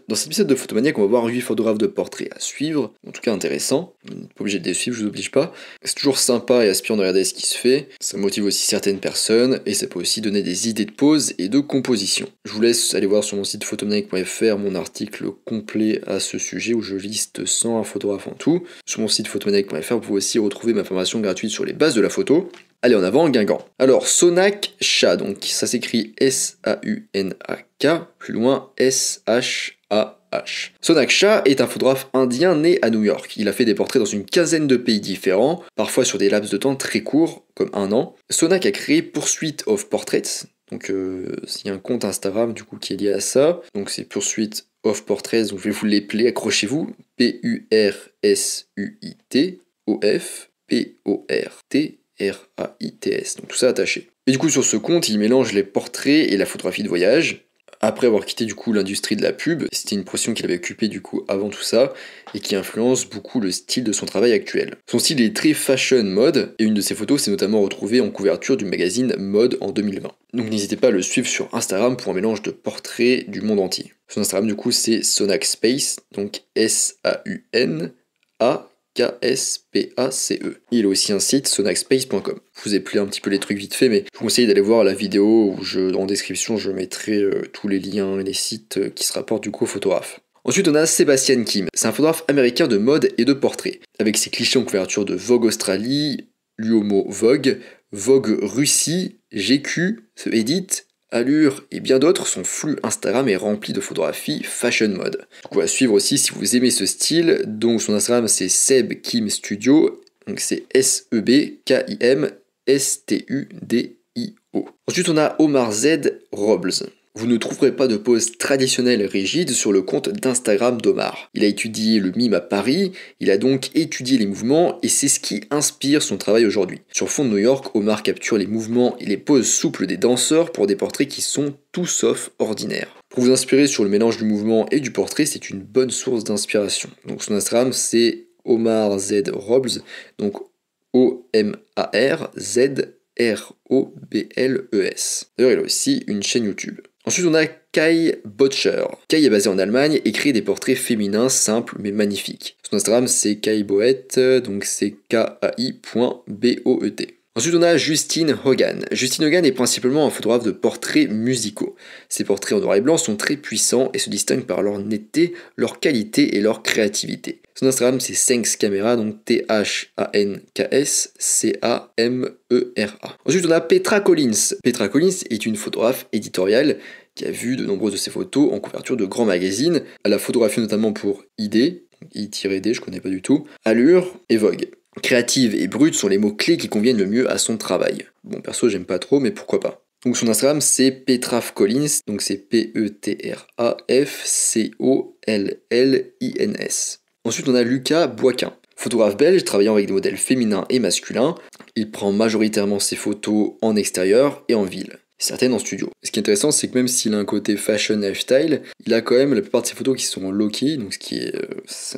Dans cet épisode de Photomaniac, on va voir 8 photographes de portraits à suivre, en tout cas intéressant. Vous n'êtes pas obligé de les suivre, je vous oblige pas. C'est toujours sympa et inspirant de regarder ce qui se fait, ça motive aussi certaines personnes, et ça peut aussi donner des idées de pose et de composition. Je vous laisse aller voir sur mon site photomaniac.fr mon article complet à ce sujet où je liste 101 photographes en tout. Sur mon site photomaniac.fr, vous pouvez aussi retrouver ma formation gratuite sur les bases de la photo. Allez, en avant, Guingamp. Alors, Sonak Shah, donc ça s'écrit S-A-U-N-A-K, plus loin S-H-A-H. Sonak Shah est un photographe indien né à New York. Il a fait des portraits dans une quinzaine de pays différents, parfois sur des laps de temps très courts, comme 1 an. Sonak a créé Pursuit of Portraits, donc il y a un compte Instagram du coup qui est lié à ça. Donc c'est Pursuit of Portraits, donc je vais vous l'épeler, accrochez-vous. P-U-R-S-U-I-T-O-F P-O-R-T R-A-I-T-S, donc tout ça attaché. Et du coup sur ce compte, il mélange les portraits et la photographie de voyage, après avoir quitté du coup l'industrie de la pub. C'était une profession qu'il avait occupée du coup avant tout ça, et qui influence beaucoup le style de son travail actuel. Son style est très fashion mode, et une de ses photos s'est notamment retrouvée en couverture du magazine Mode en 2020. Donc n'hésitez pas à le suivre sur Instagram pour un mélange de portraits du monde entier. Son Instagram du coup c'est Sonak Space, donc S-A-U-N-A K-S-P-A-C-E. Il a aussi un site, sonakspace.com. Je vous ai plié un petit peu les trucs vite fait, mais je vous conseille d'aller voir la vidéo où en description je mettrai tous les liens et les sites qui se rapportent du coup aux photographes. Ensuite on a Sebastian Kim, c'est un photographe américain de mode et de portrait. Avec ses clichés en couverture de Vogue Australie, L'Uomo Vogue, Vogue Russie, GQ, Edit, Allure et bien d'autres, son flux Instagram est rempli de photographies fashion mode. Du coup à suivre aussi si vous aimez ce style, donc son Instagram c'est Seb Kim Studio, donc c'est S-E-B-K-I-M-S-T-U-D-I-O. Ensuite on a Omar Z Robles. Vous ne trouverez pas de pose traditionnelle rigide sur le compte d'Instagram d'Omar. Il a étudié le mime à Paris, il a donc étudié les mouvements et c'est ce qui inspire son travail aujourd'hui. Sur fond de New York, Omar capture les mouvements et les poses souples des danseurs pour des portraits qui sont tout sauf ordinaires. Pour vous inspirer sur le mélange du mouvement et du portrait, c'est une bonne source d'inspiration. Donc son Instagram c'est Omar Z Robles, donc O-M-A-R-Z-R-O-B-L-E-S. D'ailleurs il a aussi une chaîne YouTube. Ensuite, on a Kai Botcher. Kai est basé en Allemagne et crée des portraits féminins simples mais magnifiques. Son Instagram, c'est Kai Boet, donc c'est K-A-I.B-O-E-T. Ensuite, on a Justine Hogan. Justine Hogan est principalement un photographe de portraits musicaux. Ses portraits en noir et blanc sont très puissants et se distinguent par leur netteté, leur qualité et leur créativité. Son Instagram, c'est Thanks Camera, donc T-H-A-N-K-S-C-A-M-E-R-A. Ensuite, on a Petra Collins. Petra Collins est une photographe éditoriale qui a vu de nombreuses de ses photos en couverture de grands magazines. Elle a photographié notamment pour ID, I-D, je connais pas du tout, Allure et Vogue. Créative et brute sont les mots-clés qui conviennent le mieux à son travail. Bon, perso, j'aime pas trop, mais pourquoi pas. Donc son Instagram, c'est Petraf Collins, donc c'est P-E-T-R-A-F-C-O-L-L-I-N-S. Ensuite, on a Lucas Boisquin. Photographe belge travaillant avec des modèles féminins et masculins, il prend majoritairement ses photos en extérieur et en ville, certaines en studio. Ce qui est intéressant, c'est que même s'il a un côté fashion lifestyle, il a quand même la plupart de ses photos qui sont low-key, donc ce qui est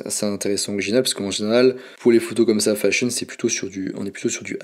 assez intéressant, original, parce qu'en général, pour les photos comme ça, fashion, on est plutôt sur du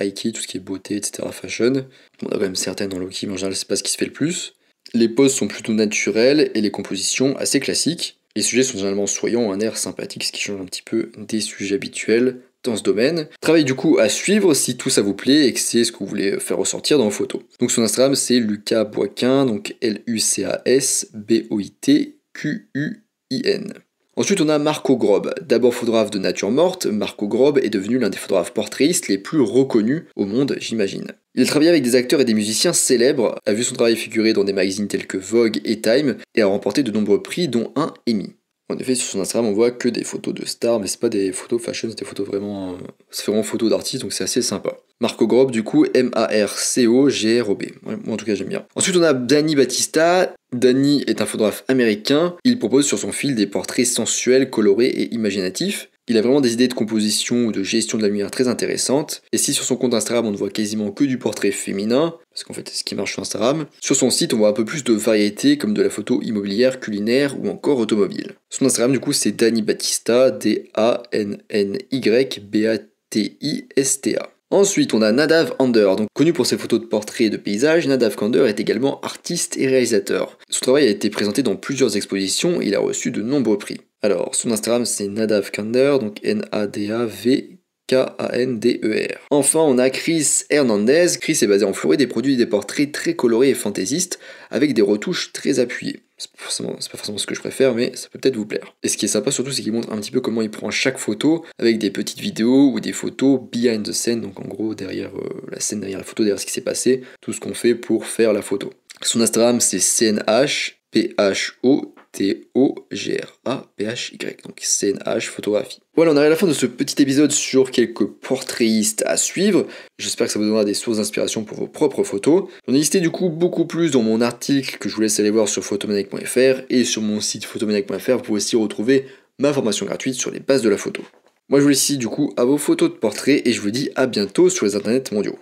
high-key, tout ce qui est beauté, etc. fashion. On a quand même certaines en low-key, mais en général, c'est pas ce qui se fait le plus. Les poses sont plutôt naturelles et les compositions assez classiques. Les sujets sont généralement soyants, un air sympathique, ce qui change un petit peu des sujets habituels dans ce domaine. Travail du coup à suivre si tout ça vous plaît et que c'est ce que vous voulez faire ressortir dans vos photos. Donc son Instagram c'est Lucas Boisquin, donc L-U-C-A-S-B-O-I-T-Q-U-I-N. Ensuite on a Marco Grob. D'abord photographe de nature morte, Marco Grob est devenu l'un des photographes portraits les plus reconnus au monde, j'imagine. Il a travaillé avec des acteurs et des musiciens célèbres, a vu son travail figurer dans des magazines tels que Vogue et Time, et a remporté de nombreux prix dont un Emmy. En effet, sur son Instagram, on voit que des photos de stars, mais c'est pas des photos fashion, c'est des photos vraiment... c'est vraiment photos d'artistes, donc c'est assez sympa. Marco Grob, du coup, M-A-R-C-O-G-R-O-B. Ouais, moi, en tout cas, j'aime bien. Ensuite, on a Danny Batista. Danny est un photographe américain. Il propose sur son fil des portraits sensuels, colorés et imaginatifs. Il a vraiment des idées de composition ou de gestion de la lumière très intéressantes. Et si sur son compte Instagram on ne voit quasiment que du portrait féminin, parce qu'en fait c'est ce qui marche sur Instagram, sur son site on voit un peu plus de variété comme de la photo immobilière, culinaire ou encore automobile. Son Instagram du coup c'est Danny Batista, D-A-N-N-Y-B-A-T-I-S-T-A. Ensuite, on a Nadav Kander, donc connu pour ses photos de portraits et de paysages. Nadav Kander est également artiste et réalisateur. Son travail a été présenté dans plusieurs expositions et il a reçu de nombreux prix. Alors, son Instagram c'est Nadav Kander, donc Nadav Kander. Enfin, on a Chris Hernandez. Chris est basé en Floride et produit des portraits très colorés et fantaisistes avec des retouches très appuyées. C'est pas forcément ce que je préfère, mais ça peut peut-être vous plaire. Et ce qui est sympa surtout, c'est qu'il montre un petit peu comment il prend chaque photo avec des petites vidéos ou des photos behind the scene, donc en gros derrière la scène, derrière la photo, derrière ce qui s'est passé, tout ce qu'on fait pour faire la photo. Son Instagram c'est CNHPHOTOGRAPHY, donc CNH photographie. Voilà, on arrive à la fin de ce petit épisode sur quelques portraits à suivre. J'espère que ça vous donnera des sources d'inspiration pour vos propres photos. J'en ai listé du coup beaucoup plus dans mon article que je vous laisse aller voir sur photomaniac.fr et sur mon site photomaniac.fr. Vous pouvez aussi retrouver ma formation gratuite sur les bases de la photo. Moi je vous laisse ici du coup à vos photos de portraits et je vous dis à bientôt sur les internets mondiaux.